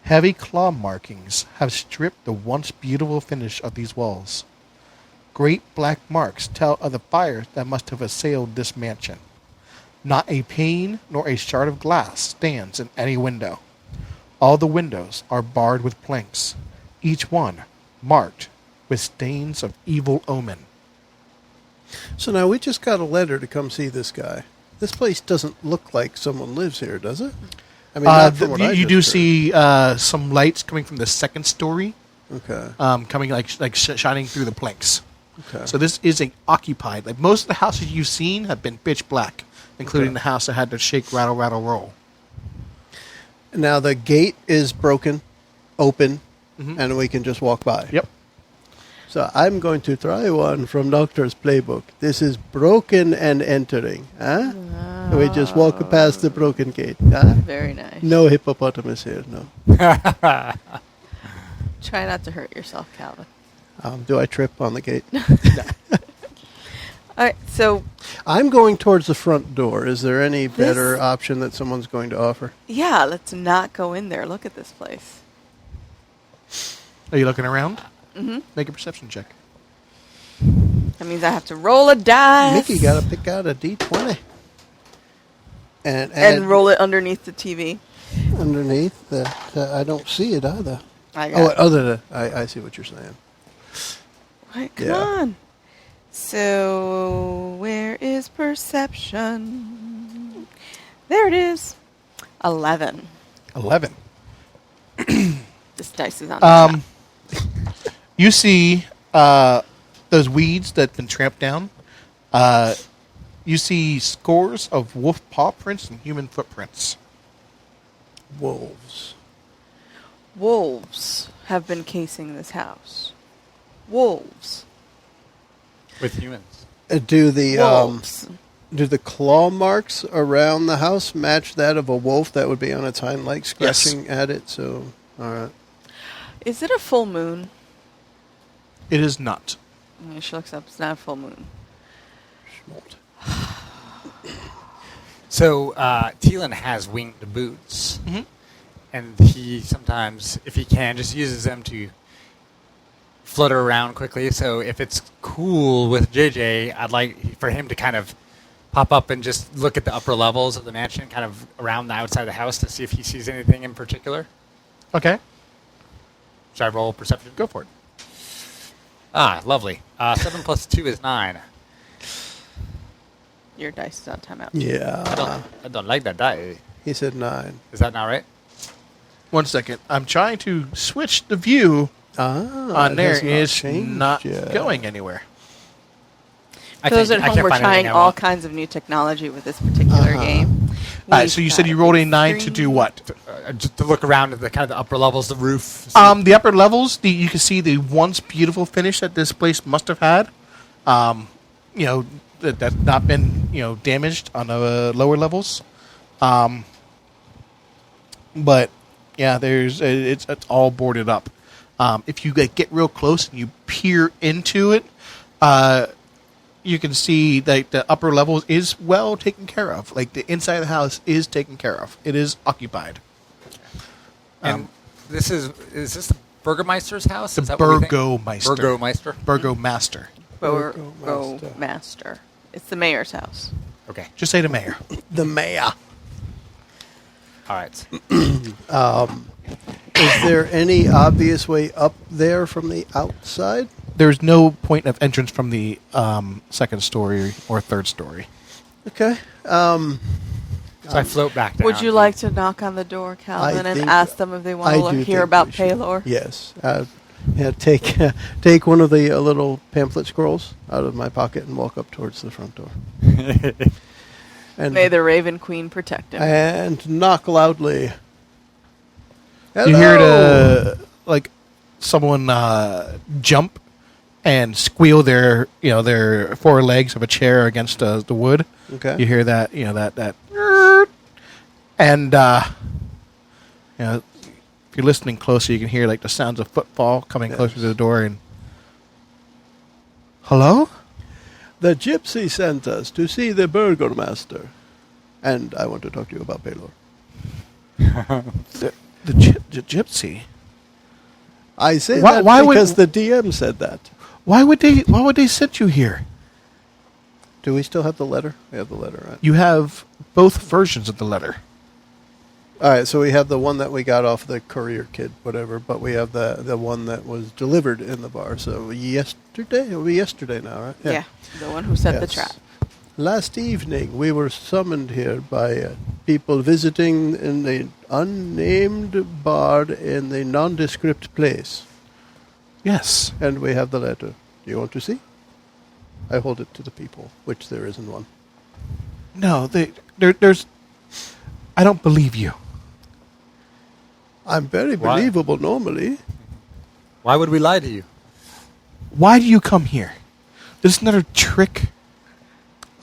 Heavy claw markings have stripped the once beautiful finish of these walls. Great black marks tell of the fires that must have assailed this mansion. Not a pane nor a shard of glass stands in any window. All the windows are barred with planks, each one marked with stains of evil omen. So now we just got a letter to come see this guy. This place doesn't look like someone lives here, does it? I mean, not from what I you just do heard. see some lights coming from the second story, Okay. coming shining through the planks. Okay. So this is occupied. Like most of the houses you've seen have been pitch black, including the house that had to shake, rattle, rattle, roll. Now the gate is broken, open, and we can just walk by. Yep. So I'm going to try one from Noctra's playbook. This is broken and entering. Huh? We just walk past the broken gate. Huh? Very nice. No hippopotamus here, no. Try not to hurt yourself, Calvin. Do I trip on the gate? All right, so I'm going towards the front door. Is there any better option that someone's going to offer? yeah, let's not go in there. Look at this place. Are you looking around? Mm-hmm. Make a perception check. That means I have to roll a dice. Mickey got to pick out a D20. And roll it underneath the TV. underneath that. I don't see it either. I Oh, got other than I see what you're saying. Right, come Yeah. on. So, where is perception? There it is. 11. 11. This dice is on the top. You see those weeds that have been tramped down. You see scores of wolf paw prints and human footprints. Wolves. Wolves have been casing this house. Wolves. With humans. Do the Wolves. do the claw marks around the house match that of a wolf that would be on its hind legs Yes. scratching at it? So, all right. Is it a full moon? It is not. She looks up. It's not a full moon. So Tielen has winged boots, Mhm. and he sometimes, if he can, just uses them to flutter around quickly. So if it's cool with JJ, I'd like for him to kind of pop up and just look at the upper levels of the mansion, kind of around the outside of the house, to see if he sees anything in particular. Okay. Should I roll perception? Go for it. Ah, lovely. 7 plus 2 is 9. Your dice is on timeout. Yeah. I don't like that die. He said 9. Is that not right? 1 second. I'm trying to switch the view on it there. has not It's changed not yet. going anywhere. For those at I home, can't we're find trying anything I all want. kinds of new technology with this particular game. All right, We've so you said got you a rolled a big 9 to screen. do what? Just to look around at the kind of the upper levels, the roof. The upper levels, you can see the once beautiful finish that this place must have had. That's not been damaged on the lower levels. But yeah, it's all boarded up. If you get real close and you peer into it, you can see that the upper levels is well taken care of. Like the inside of the house is taken care of. It is occupied. And this is this the Burgermeister's house? The Is that what we think? Burgomeister. Burgomeister. Burgomaster. Burgomaster. It's the mayor's house. Okay. Just say the mayor. The mayor. All right. Is there any obvious way up there from the outside? There's no point of entrance from the second story or third story. Okay. So I float back down. Would you like to knock on the door, Calvin, and think- ask them if they want I to do hear think about we should. Paylor? Yes. Take one of the little pamphlet scrolls out of my pocket and walk up towards the front door. And, May the Raven Queen protect him. and knock loudly. Hello? You hear someone jump and squeal their four legs of a chair against the wood. Okay. You hear that that and if you're listening closer, you can hear the sounds of footfall coming closer to the door. And hello. The gypsy sent us to see the burgomaster, and I want to talk to you about Paylor. The gypsy. I say Why- that why would- because the DM said that. Why would they send you here? Do we still have the letter? We have the letter, right? You have both versions of the letter. All right, so we have the one that we got off the courier kid, whatever, but we have the one that was delivered in the bar. So yesterday, it'll be yesterday now, right? Yeah, the one who set the Yes. trap. Last evening, we were summoned here by people visiting in the unnamed bar in the nondescript place. Yes. And we have the letter. Do you want to see? I hold it to the people, which there isn't one. No, there's... I don't believe you. I'm very Why? believable normally. Why would we lie to you? Why do you come here? This is another trick.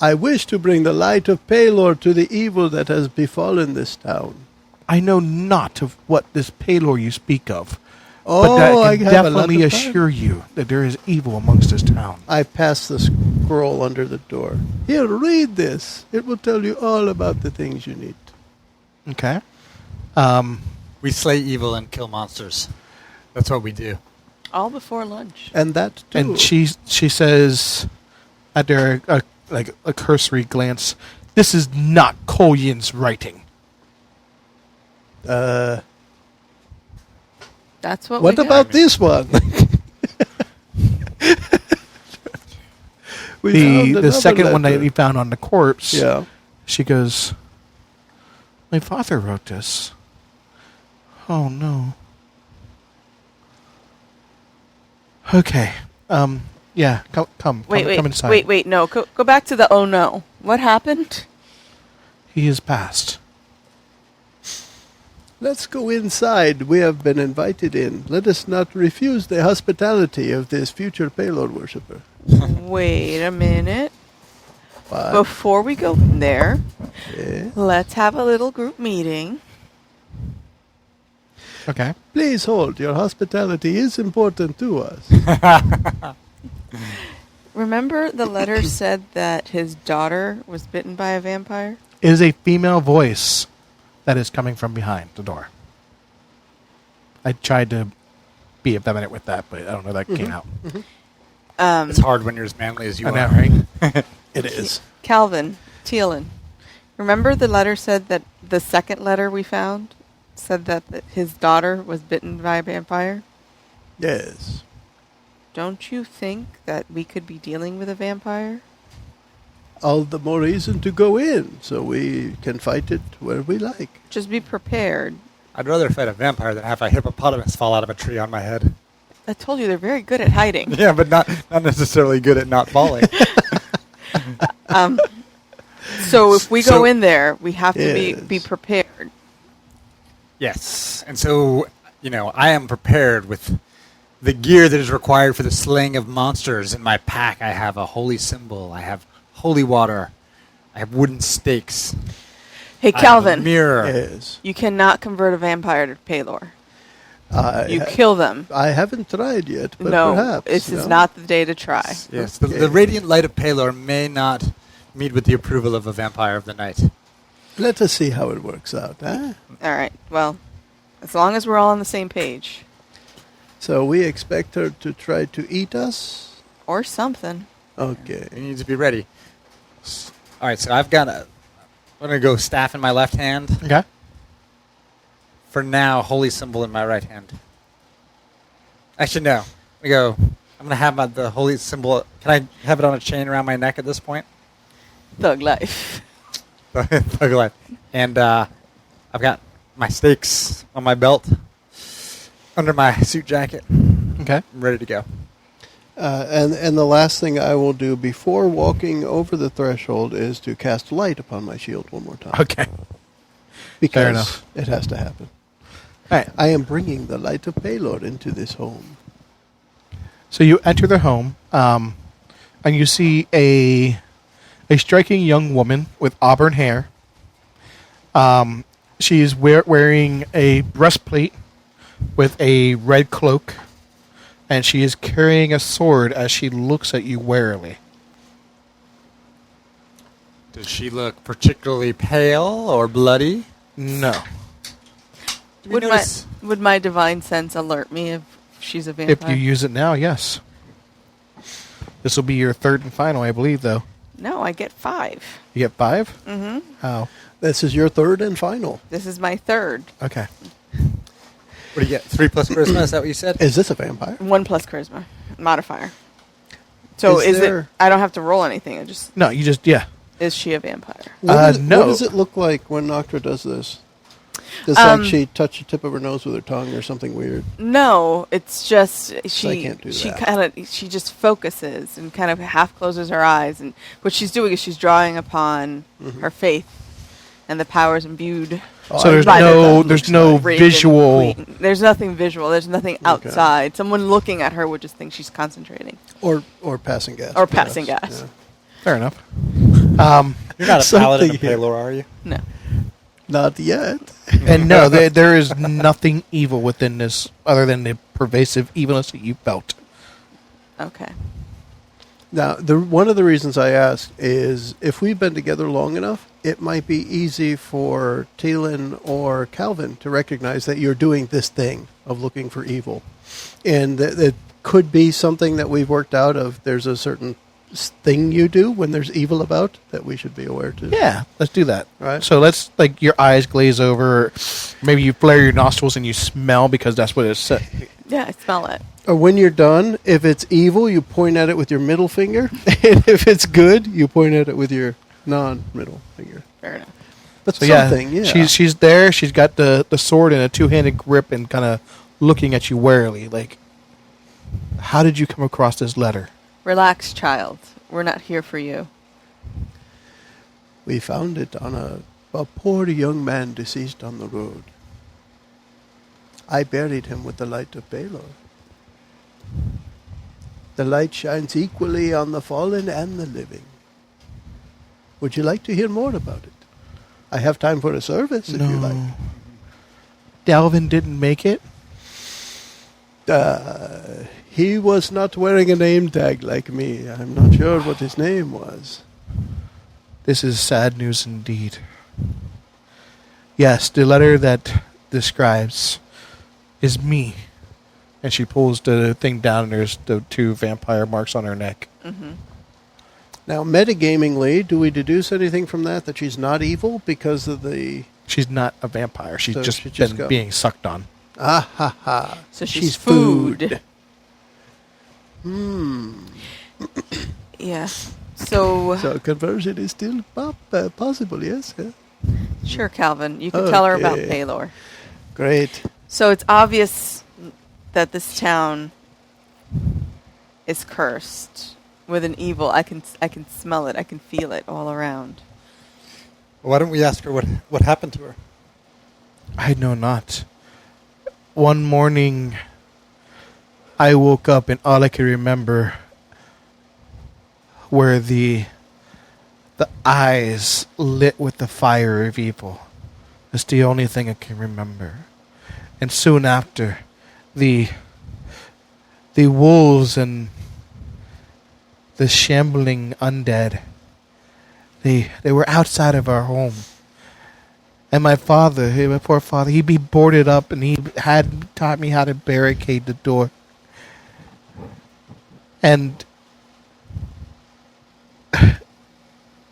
I wish to bring the light of Palor to the evil that has befallen this town. I know not of what this Palor you speak of. Oh, but that I I can have a lot definitely of time. assure you that there is evil amongst this town. I pass the scroll under the door. Here, read this. It will tell you all about the things you need. Okay. We slay evil and kill monsters. That's what we do. All before lunch. And that too. And she says, after a cursory glance, this is not Kolyin's writing. That's what What we about got. this one? We found The another second one that letter. we found on the corpse, Yeah. she goes, my father wrote this. Oh, no. Okay. Yeah, come Wait, inside. wait, no. Go back to the oh no. What happened? He is passed. Let's go inside. We have been invited in. Let us not refuse the hospitality of this future payload worshipper. Wait a minute. What? Before we go in there, Yeah. let's have a little group meeting. Okay. Please hold. Your hospitality is important to us. Remember the letter said that his daughter was bitten by a vampire? It is a female voice that is coming from behind the door. I tried to be effeminate with that, but I don't know that came out. It's hard when you're as manly as you I know, are. right? It is. Calvin, Tielen, remember the letter said that the second letter we found said that his daughter was bitten by a vampire? Yes. Don't you think that we could be dealing with a vampire? All the more reason to go in, so we can fight it where we like. Just be prepared. I'd rather fight a vampire than have a hippopotamus fall out of a tree on my head. I told you they're very good at hiding. Yeah, but not necessarily good at not falling. So if we So- go in there, we have to be Yes. prepared. Yes. And so, I am prepared with the gear that is required for the slaying of monsters. In my pack, I have a holy symbol. I have holy water. I have wooden stakes. Hey, I have a Calvin, mirror. Yes. you cannot convert a vampire to Palor. You I kill them. I haven't tried yet, but No, perhaps. this is no? not the day to try. Yes, Okay. the radiant light of Palor may not meet with the approval of a vampire of the night. Let us see how it works out. Huh? All right. Well, as long as we're all on the same page. So we expect her to try to eat us? Or something. Okay. You need to be ready. All right, so I'm going to go staff in my left hand. Okay. For now, holy symbol in my right hand. Actually, no. I'm going to have the holy symbol. Can I have it on a chain around my neck at this point? Thug life. Thug life. And I've got my stakes on my belt under my suit jacket. Okay. I'm ready to go. And the last thing I will do before walking over the threshold is to cast light upon my shield one more time. Okay. Because Fair enough. it has to happen. All right. I am bringing the light of Palor into this home. So you enter the home, and you see a striking young woman with auburn hair. She is wearing a breastplate with a red cloak, and she is carrying a sword as she looks at you warily. Does she look particularly pale or bloody? No. Do we Would notice- my divine sense alert me if she's a If vampire? you use it now, yes. This will be your third and final, I believe, though. No, I get 5. You get 5? Mm-hmm. How? This is your third and final. This is my 3rd. Okay. What do you get? 3 plus charisma? Is that what you said? Is this a vampire? 1 plus charisma modifier. So Is is there- it? I don't have to roll anything. I just No, you just, yeah. is she a vampire? No. What does it look like when Noctra does this? Does she touch the tip of her nose with her tongue or something weird? No, it's just she. can't do she that. she just focuses and kind of half closes her eyes, and what she's doing is she's drawing upon her faith and the powers imbued. So there's by no, the there's no Raven visual. Queen. There's nothing visual. There's nothing outside. Someone looking at her would just think she's concentrating Or passing gas. or passing perhaps. gas. Fair enough. You're not a Something paladin of here. Palor, are you? No. Not yet. And no, there is nothing evil within this other than the pervasive evilness that you felt. Okay. Now, one of the reasons I ask is if we've been together long enough, it might be easy for Tielen or Calvin to recognize that you're doing this thing of looking for evil. And that it could be something that we've worked out of there's a certain thing you do when there's evil about that we should be aware to. Yeah, let's do that. Right. So let's, like, your eyes glaze over. Maybe you flare your nostrils and you smell because that's what it's said. Yeah, I smell it. Or when you're done, if it's evil, you point at it with your middle finger. And if it's good, you point at it with your non-middle finger. Fair enough. But So something, yeah. She's there. She's got the sword in a two-handed grip and kind of looking at you warily. Like, how did you come across this letter? Relax, child. We're not here for you. We found it on a poor young man deceased on the road. I buried him with the light of Baelor. The light shines equally on the fallen and the living. Would you like to hear more about it? I have time for a service if you like. Dalvin didn't make it? He was not wearing a name tag like me. I'm not sure what his name was. This is sad news indeed. Yes, the letter that describes is me. And she pulls the thing down and there's the 2 vampire marks on her neck. Mm-hmm. Now, metagamingly, do we deduce anything from that she's not evil because of the... She's not a vampire. She's So just she just been got- being sucked on. Ah, ha, ha. So she's food. Yeah. So conversion is still possible, yes? Yeah. Sure, Calvin. You can tell her about Okay. Baelor. Great. So it's obvious that this town is cursed with an evil. I can smell it. I can feel it all around. Why don't we ask her what happened to her? I know not. One morning, I woke up and all I could remember were the eyes lit with the fire of evil. That's the only thing I can remember. And soon after, the wolves and the shambling undead, they were outside of our home. And my father, my poor father, he'd be boarded up and he had taught me how to barricade the door. And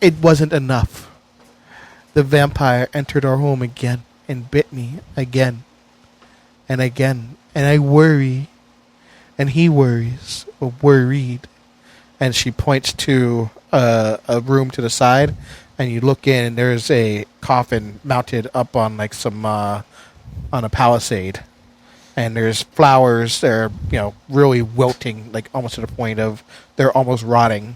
it wasn't enough. The vampire entered our home again and bit me again and again. And I worry, and he worries, or worried. And she points to a room to the side, and you look in, and there's a coffin mounted up on like some on a palisade, and there's flowers that are really wilting, like almost to the point of they're almost rotting.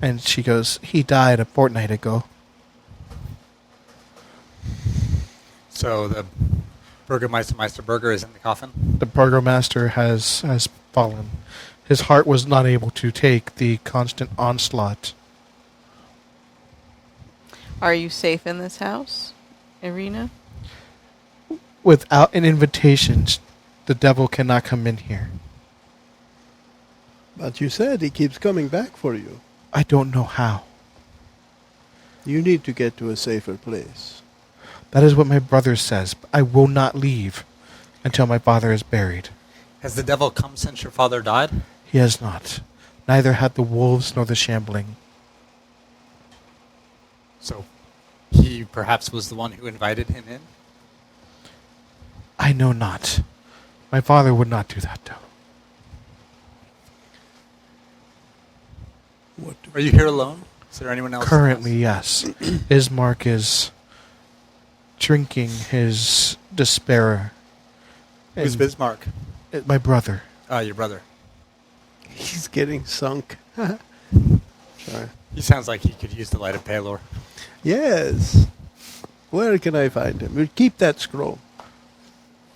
And she goes, "He died a fortnight ago." So the Burgermeister Burger is in the coffin? The burgomaster has fallen. His heart was not able to take the constant onslaught. Are you safe in this house, Irina? Without an invitation, the devil cannot come in here. But you said he keeps coming back for you. I don't know how. You need to get to a safer place. That is what my brother says. But I will not leave until my father is buried. Has the devil come since your father died? He has not. Neither had the wolves nor the shambling. So he perhaps was the one who invited him in? I know not. My father would not do that, though. Are you here alone? Is there anyone else? Currently, yes. Ismark is drinking his despair. Who's Bismarck? My brother. Your brother. He's getting sunk. Sorry. He sounds like he could use the light of Palor. Yes. Where can I find him? Keep that scroll.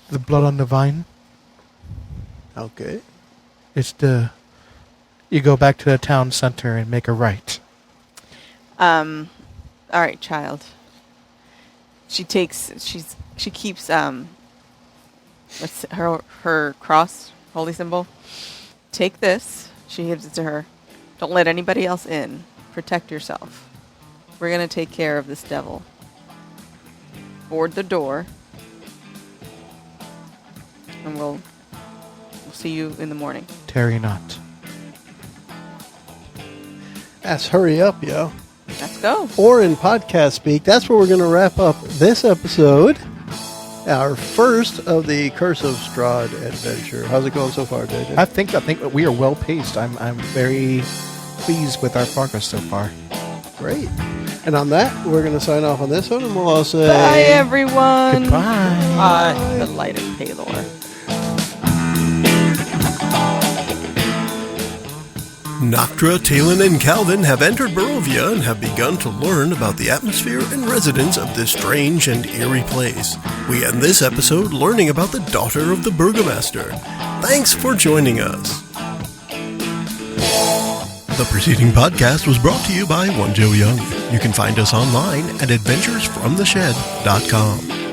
The blood on the vine. Okay. It's the... You go back to the town center and make a right. All right, child. She keeps what's her cross, holy symbol. Take this. She gives it to her. Don't let anybody else in. Protect yourself. We're gonna take care of this devil. Board the door, and we'll see you in the morning. Tarry not. Let's hurry up, yo. Let's go. Or in podcast speak, that's where we're going to wrap up this episode. Our first of the Curse of Strahd adventure. How's it going so far, JJ? I think we are well paced. I'm very pleased with our progress so far. Great. And on that, we're going to sign off on this one, and we'll all say... Bye, everyone. Goodbye. Bye. The light of Palor. Noctra, Tielen, and Calvin have entered Barovia and have begun to learn about the atmosphere and residents of this strange and eerie place. We end this episode learning about the daughter of the Burgomaster. Thanks for joining us. The preceding podcast was brought to you by One Joe Young. You can find us online at adventuresfromtheshed.com.